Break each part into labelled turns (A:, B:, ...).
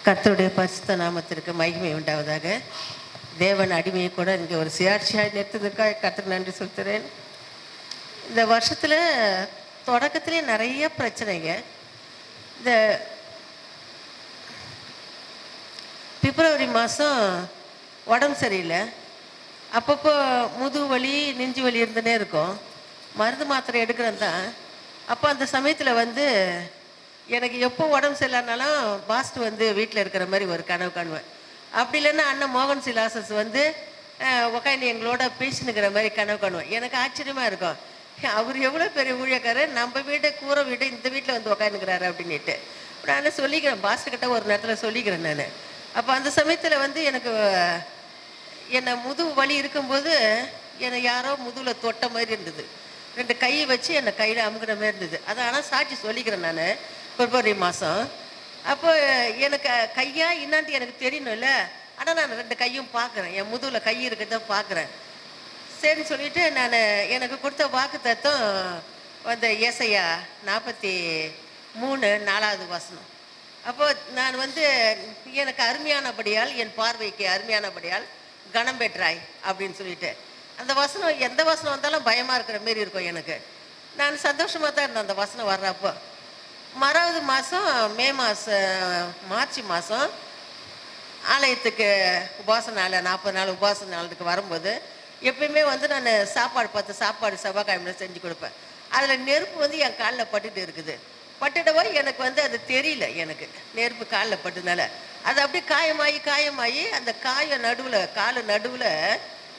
A: கர்த்தருடைய பரிசுத்த நாமத்திற்கு மகிமை உண்டாவதாக. தேவன் அடிமையை கூட இங்கே ஒரு சுயாட்சியாக நிறுத்ததுக்காக கர்த்தருக்கு நன்றி சொல்கிறேன். இந்த வருஷத்தில் தொடக்கத்திலே நிறைய பிரச்சனைங்க. இந்த பிப்ரவரி மாதம் உடம்பு சரியில்லை. அப்பப்போ முதுகு வலி நெஞ்சு வலி இருந்துனே இருக்கும். மருந்து மாத்திரை எடுக்கிறேன் தான். அப்போ அந்த சமயத்தில் எனக்கு எப்போ உடம்பு சரியில்லைனாலும் பாஸ்ட் வீட்டில் இருக்கிற மாதிரி ஒரு கனவு காணுவேன். அப்படி இல்லைன்னா அண்ணன் மோகன் சிலாசஸ் உக்காந்து எங்களோட பேசினுக்கிற மாதிரி கனவு காணுவேன். எனக்கு ஆச்சரியமாக இருக்கும், அவர் எவ்வளோ பெரிய ஊழியக்காரர், நம்ம வீட்டை கூரை வீட்டை இந்த வீட்டில் உக்காந்துக்கிறாரு அப்படின்ட்டு. நான் சொல்லிக்கிறேன், பாஸ்ட்கிட்ட ஒரு நேரத்தில் சொல்லிக்கிறேன் நான். அப்போ அந்த சமயத்தில் எனக்கு என்னை முதுகு வலி இருக்கும்போது என்னை யாரோ முதுகில் தொட்ட மாதிரி இருந்தது. 2 கையை வச்சு என்னை கையில் அமுக்கிற மாதிரி இருந்தது. அதை ஆனால் சாட்சி சொல்லிக்கிறேன் நான். பிப்ரவரி மாதம் அப்போ எனக்கு கையா என்னான்ட்டு எனக்கு தெரியணும்ல. ஆனால் நான் 2 கையும் பார்க்குறேன், என் முதுகில் கை இருக்கிறத பார்க்குறேன். சரின்னு சொல்லிவிட்டு நான் எனக்கு கொடுத்த வாக்கு தத்துவம் ஏசாயா 43:4 வசனம். அப்போ நான் எனக்கு அருமையானபடியால், என் பார்வைக்கு அருமையானபடியால் கனம் பெற்றாய் அப்படின்னு சொல்லிட்டு அந்த வசனம், எந்த வசனம் வந்தாலும் பயமாக இருக்கிற மாரி இருக்கும் எனக்கு. நான் சந்தோஷமாக தான் இருந்தேன் அந்த வசனம் வர்றப்போ. மறாவது மாதம் மார்ச் மாதம் ஆலயத்துக்கு உபாசன நாள் 40 நாள் உபாசன நாளுக்கு வரும்போது எப்பயுமே நான் சாப்பாடு செவ்வாய்க்கிழமையில செஞ்சு கொடுப்பேன். அதில் நெருப்பு என் காலில் பட்டுட்டு இருக்குது. பட்டுடவோ எனக்கு அது தெரியல. எனக்கு நெருப்பு காலில் பட்டுனால அது அப்படியே காயமாகி அந்த கால நடுவில்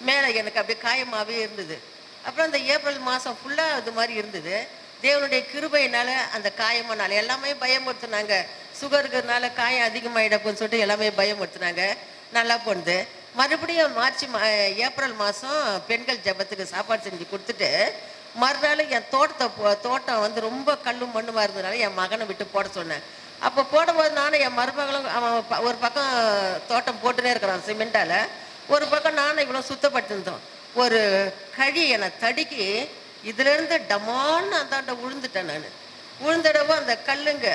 A: மேலே எனக்கு அப்படியே காயமாகவே இருந்தது. அப்புறம் அந்த ஏப்ரல் மாதம் ஃபுல்லாக அது மாதிரி இருந்தது. தேவனுடைய கிருபையினால் அந்த காயமானால எல்லாமே பயமுறுத்துனாங்க. சுகர் இருக்கிறதுனால காயம் அதிகமாகிடப்போன்னு சொல்லிட்டு எல்லாமே பயமுறுத்துனாங்க. நல்லா போனது. மறுபடியும் ஏப்ரல் மாதம் பெண்கள் ஜபத்துக்கு சாப்பாடு செஞ்சு கொடுத்துட்டு மறுநாள் என் தோட்டம் ரொம்ப கல்லும் மண்ணுமா இருந்ததுனால என் மகனை விட்டு போட சொன்னேன். அப்போ போடும்போது நானும் என் மருமகளும் அவன் ஒரு பக்கம் தோட்டம் போட்டுனே இருக்கிறான் சிமெண்டால், ஒரு பக்கம் நானும் இவ்வளோ சுத்தப்பட்டுருந்தோம். ஒரு கழி என்னை தடுக்கி இதுலேருந்து டமான்னு அந்தாண்ட விழுந்துட்டேன். நான் விழுந்துடவோ அந்த கல்லுங்க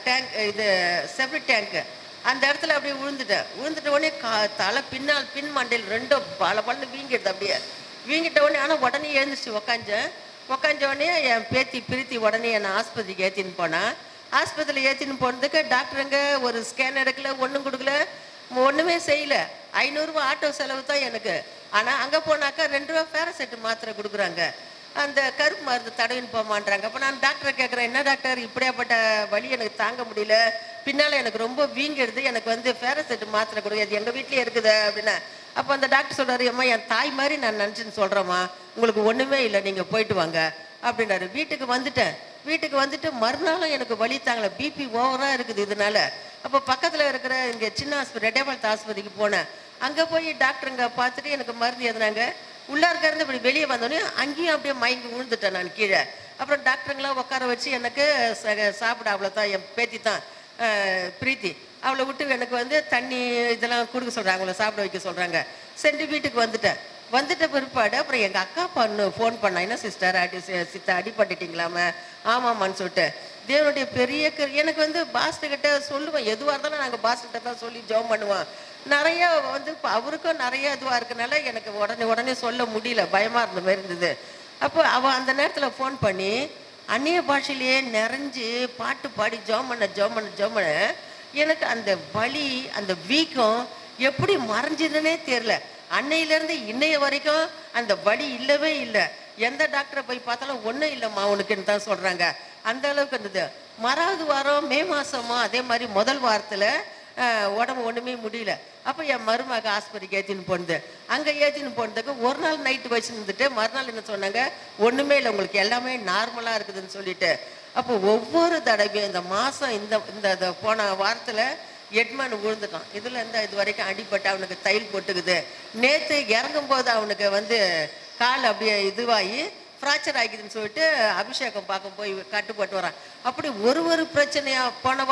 A: டேங்க், இது செப்டிக் டேங்க்கு, அந்த இடத்துல அப்படியே விழுந்துட்ட உடனே தலை பின் மண்டையில் 2 பல வீங்கிடுது. அப்படியே வீங்கிட்ட உடனே ஆனால் உடனே எழுந்துச்சு உக்காஞ்ச உடனே என் பேத்தி பிரித்தி உடனே என்னை ஆஸ்பத்திரிக்கு ஏற்றின்னு போனேன். ஆஸ்பத்திரியில் ஏற்றின்னு போனதுக்கு டாக்டருங்க ஒரு ஸ்கேன் எடுக்கல, ஒன்றும் கொடுக்கல, ஒன்றுமே செய்யலை. 500 ரூபா ஆட்டோ செலவு தான் எனக்கு. ஆனால் அங்கே போனாக்கா 2 ரூபா பேராசெட்டு மாத்திரை கொடுக்குறாங்க, அந்த கருப்பு மருந்து தடவின்னு போமான்றாங்க. அப்போ நான் டாக்டரை கேட்குறேன், என்ன டாக்டர் இப்படியாப்பட்ட வலி எனக்கு தாங்க முடியல, பின்னால் எனக்கு ரொம்ப வீங்கிடுது, எனக்கு பேராசெட்டு மாத்திரை கொடுங்க, அது எங்கள் வீட்லேயே இருக்குது அப்படின்னா. அப்போ அந்த டாக்டர் சொல்கிறாரு, அம்மா என் தாய் மாதிரி நான் நினச்சின்னு சொல்கிறேம்மா, உங்களுக்கு ஒன்றுமே இல்லை, நீங்கள் போயிட்டு வாங்க அப்படின்னாரு. வீட்டுக்கு வந்துட்டு மறுநாளும் எனக்கு வலி தாங்கலை, பிபி ஓவராக இருக்குது இதனால. அப்போ பக்கத்தில் இருக்கிற இங்கே சின்ன ஆஸ்பத்திரி ரெட்டேபாளத்து ஆஸ்பத்திரிக்கு போனேன். அங்கே போய் டாக்டருங்க பார்த்துட்டு எனக்கு மருந்து எதுனாங்க. உள்ளார்க்க இருந்து இப்படி வெளியே வந்தோடனே அங்கேயும் அப்படியே மயங்கி விழுந்துட்டேன் நான் கீழே. அப்புறம் டாக்டருங்களாம் உட்கார வச்சு எனக்கு சாப்பிட அவ்வளோதான் என் பேத்தி தான் பிரீத்தி, அவளை விட்டு எனக்கு தண்ணி இதெல்லாம் கொடுக்க சொல்கிறாங்க, அவங்கள சாப்பிட வைக்க சொல்கிறாங்க. சென்று வீட்டுக்கு வந்துட்ட பிற்பாடு அப்புறம் எங்கள் அக்கா ஃபோன் பண்ணா, என்ன சிஸ்டர் சித்தா அடிபட்டுட்டிங்களாம? ஆமாம்மான்னு சொல்லிட்டு தேவனுடைய பெரிய எனக்கு பாஸ்டர்கிட்ட சொல்லுவேன், எதுவாக இருந்தாலும் நாங்கள் பாஸ்டர்கிட்ட தான் சொல்லி ஜெபம் பண்ணுவோம். நிறைய இப்போ அவருக்கும் நிறைய இதுவாக இருக்கனால எனக்கு உடனே சொல்ல முடியல, பயமாக இருந்த மாதிரி இருந்தது. அப்போ அவள் அந்த நேரத்தில் ஃபோன் பண்ணி அந்நிய பாஷையிலேயே நிறைஞ்சு பாட்டு பாடி ஜெபம் பண்ண எனக்கு அந்த வலி அந்த வீக்கம் எப்படி மறைஞ்சதுன்னே தெரில. அன்னையிலேருந்து இன்னைய வரைக்கும் அந்த வலி இல்லவே இல்லை. எந்த டாக்டரை போய் பார்த்தாலும் ஒன்றும் இல்லைம்மா உனக்குன்னு தான் சொல்கிறாங்க. அந்த அளவுக்கு இருந்தது. மறாவது வாரம் மே மாதமோ அதே மாதிரி முதல் வாரத்தில் உடம்பு ஒன்றுமே முடியல. அப்போ என் மருமக ஆஸ்பத்திரிக்கு ஏற்றின்னு போனதுக்கு ஒரு நாள் நைட்டு வச்சுருந்துட்டு மறுநாள் என்ன சொன்னாங்க, ஒன்றுமே இல்லை, உங்களுக்கு எல்லாமே நார்மலாக இருக்குதுன்னு சொல்லிட்டு. அப்போ ஒவ்வொரு தடவையும் இந்த மாதம் இந்த போன வாரத்தில் எட்மன் விழுந்துட்டான். இதில் இது வரைக்கும் அடிபட்டு அவனுக்கு தையல் போட்டுக்குது. நேற்று இறங்கும்போது அவனுக்கு கால் அப்படியே இதுவாகி ஃப்ராக்சர் ஆகிதுன்னு சொல்லிட்டு அபிஷேகம் பார்க்க போய் கட்டுப்பட்டு வரான். அப்படி ஒரு பிரச்சனையா போன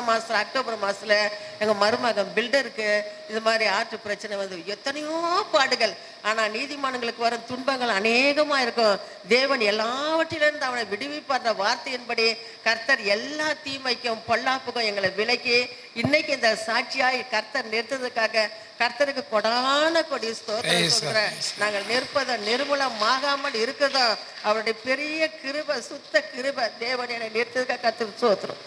A: மாதம் அக்டோபர் மாதத்தில் எங்கள் மருமகன் பில்டருக்கு இது மாதிரி ஆற்று பிரச்சனை வந்து எத்தனையோ பாடுகள். ஆனால் நீதிமான்களுக்கு வரும் துன்பங்கள் அநேகமாக இருக்கும். தேவன் எல்லாவற்றிலிருந்து அவனை விடுவிப்பார் வார்த்தையின்படி கர்த்தர் எல்லா தீமைக்கும் பொல்லாப்புக்கும் எங்களை விலக்கி இன்னைக்கு இந்த சாட்சியாய் கர்த்தர் நிறுத்ததுக்காக கர்த்தருக்கு கொடான கொடி ஸ்தோத்திரம். நாங்கள் நிர்மூலமாகாமல் இருக்கிறதோ அவருடைய பெரிய கிருபை, சுத்த கிருபை. தேவன் என்னை நிறுத்ததுக்காக கர்த்தருக்கு ஸ்தோத்திரம்.